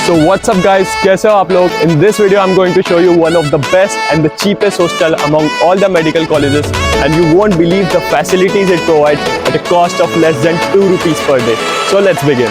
So what's up guys, कैसे हो आप लोग? In this video I'm going to show you one of the best and the cheapest hostel among all the medical colleges, and you won't believe the facilities it provides at a cost of less than 2 rupees per day. So let's begin.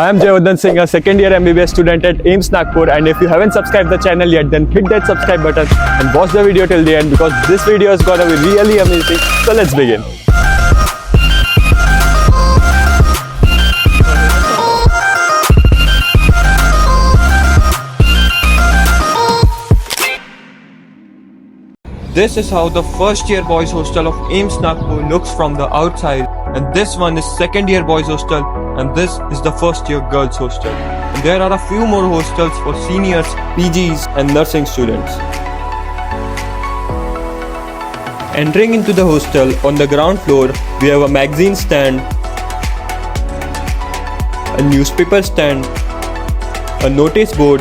I am Jayavardhan Singh, a second year MBBS student at AIIMS Nagpur, and if you haven't subscribed the channel yet, then hit that subscribe button and watch the video till the end because this video is gonna be really amazing. So let's begin. This is how the first year boys hostel of AIIMS Nagpur looks from the outside, and this one is second year boys hostel, and this is the first year girls hostel. And there are a few more hostels for seniors, PGs and nursing students. Entering into the hostel, on the ground floor we have a magazine stand, a newspaper stand, a notice board,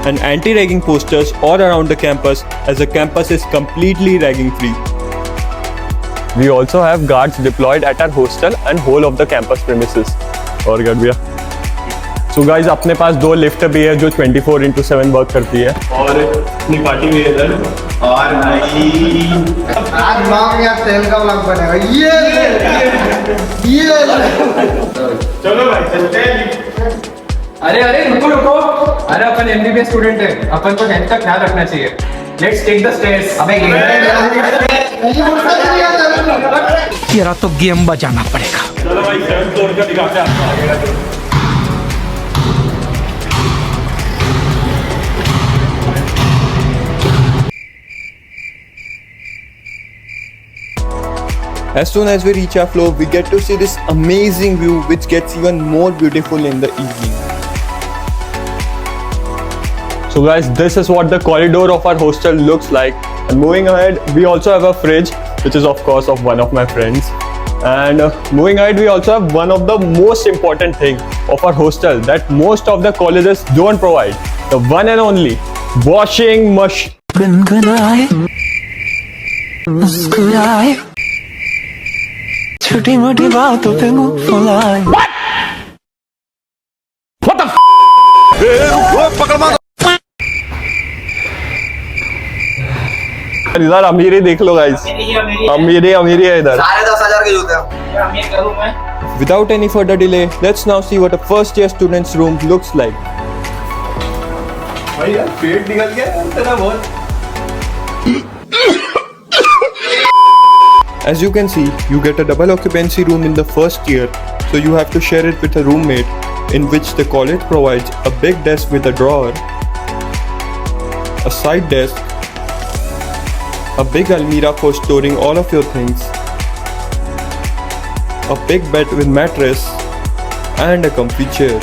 and anti-ragging posters all around the campus, as the campus is completely ragging free. We also have guards deployed at our hostel and whole of the campus premises. और कर भैया. So guys, अपने पास दो lift भी है जो 24/7 work करती है, और अपनी पार्टी भी है इधर. और भाई आज मांग यार तेल का व्लॉग बनेगा. ये चलो भाई चलते हैं. अरे रुको. अरे अपन एमबीबीएस स्टूडेंट है, अपन को हेल्थ का ख्याल रखना चाहिए. Let's take the stairs. अबे तेरा तो गेम बजाना पड़ेगा. चलो भाई 7th फ्लोर का दिखाते हैं आपको आगे. As soon as we reach our floor, we get to see this amazing view which gets even more beautiful in the evening. So guys, this is what the corridor of our hostel looks like. And moving ahead, we also have a fridge, which is of course of one of my friends. And moving ahead, we also have one of the most important thing of our hostel that most of the colleges don't provide. The one and only washing machine. गुनगुनाए मुस्कुराए छोटी मोटी बातों पे मुंह फुलाए. What the इधर अमीरी देख लो गाइस. अमीरी है इधर. सारे 10,000 के जूते. Without any further delay, let's now see what a first year student's room looks like. भाई यार पेट निकल गया तेरा बहुत. As you can see, you get a double occupancy room in the first year, so you have to share it with a roommate, in which the college provides a big desk with a drawer, a side desk, a big almirah for storing all of your things, a big bed with mattress, and a comfy chair.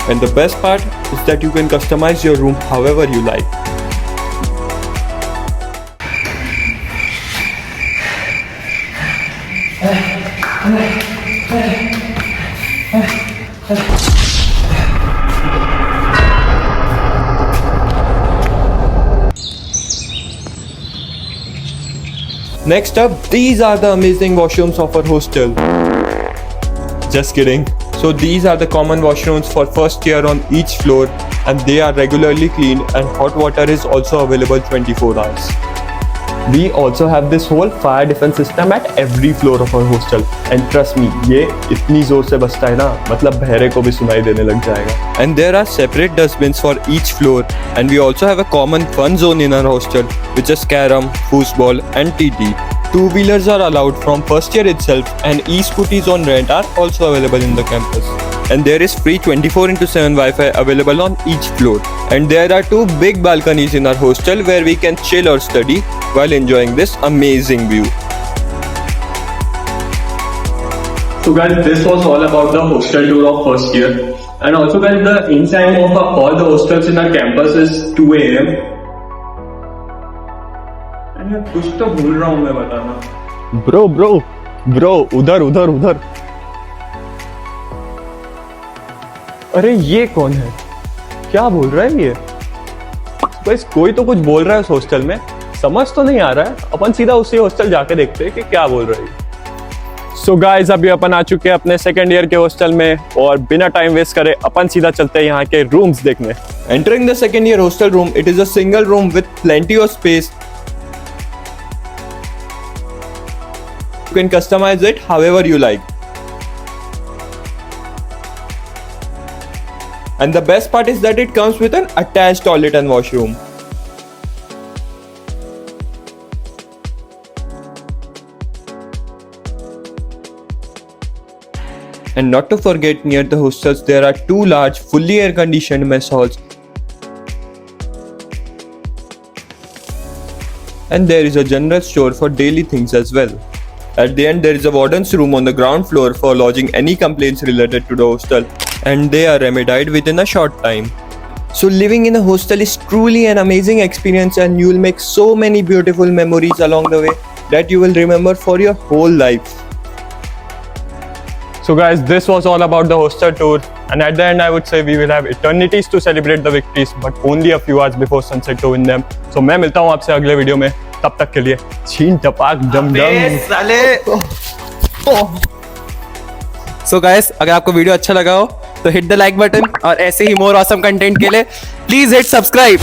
And the best part is that you can customize your room however you like. Next up, these are the amazing washrooms of our hostel. Just kidding. So these are the common washrooms for first year on each floor, and they are regularly cleaned, and hot water is also available 24 hours. We also have this whole fire defense system at every floor of our hostel, and trust me, ये इतनी जोर से बजता है ना, मतलब बहरे को भी सुनाई देने लग जाएगा. And there are separate dustbins for each floor, and we also have a common fun zone in our hostel, which is carom, foosball and TT. Two-wheelers are allowed from first year itself, and e-scooties on rent are also available in the campus. And there is free 24/7 Wi-Fi available on each floor. And there are two big balconies in our hostel where we can chill or study while enjoying this amazing view. So guys, this was all about the hostel tour of first year. And also guys, the in-time of all the hostels in our campus is 2 AM. And कुछ तो भूल रहा हूँ मैं बताना. Bro, उधर. अरे ये कौन है? क्या बोल रहा है ये? बस कोई तो कुछ बोल रहा है उस हॉस्टल में, समझ तो नहीं आ रहा है। अपन सीधा उसी हॉस्टल जाके देखते हैं कि क्या बोल रहा है। सो गाइस, अभी अपन आ चुके हैं अपने सेकंड ईयर के हॉस्टल में और बिना टाइम वेस्ट करे अपन सीधा चलते हैं यहाँ के रूम्स देखने। Entering the second year hostel room, it is a single room with plenty of space. You can customize it however you like. And the best part is that it comes with an attached toilet and washroom. And not to forget, near the hostels there are 2 large, fully air-conditioned mess halls. And there is a general store for daily things as well. At the end, there is a warden's room on the ground floor for lodging any complaints related to the hostel, and they are remedied within a short time. So living in a hostel is truly an amazing experience, and you will make so many beautiful memories along the way that you will remember for your whole life. So guys, this was all about the hostel tour, and at the end I would say we will have eternities to celebrate the victories, but only a few hours before sunset to win them. So मैं मिलता हूँ आपसे अगले video में, तब तक के लिए छीन टपाक डम डम। सो गाइस, अगर आपको वीडियो अच्छा लगा हो तो हिट द लाइक बटन, और ऐसे ही मोर ऑसम कंटेंट के लिए प्लीज हिट सब्सक्राइब।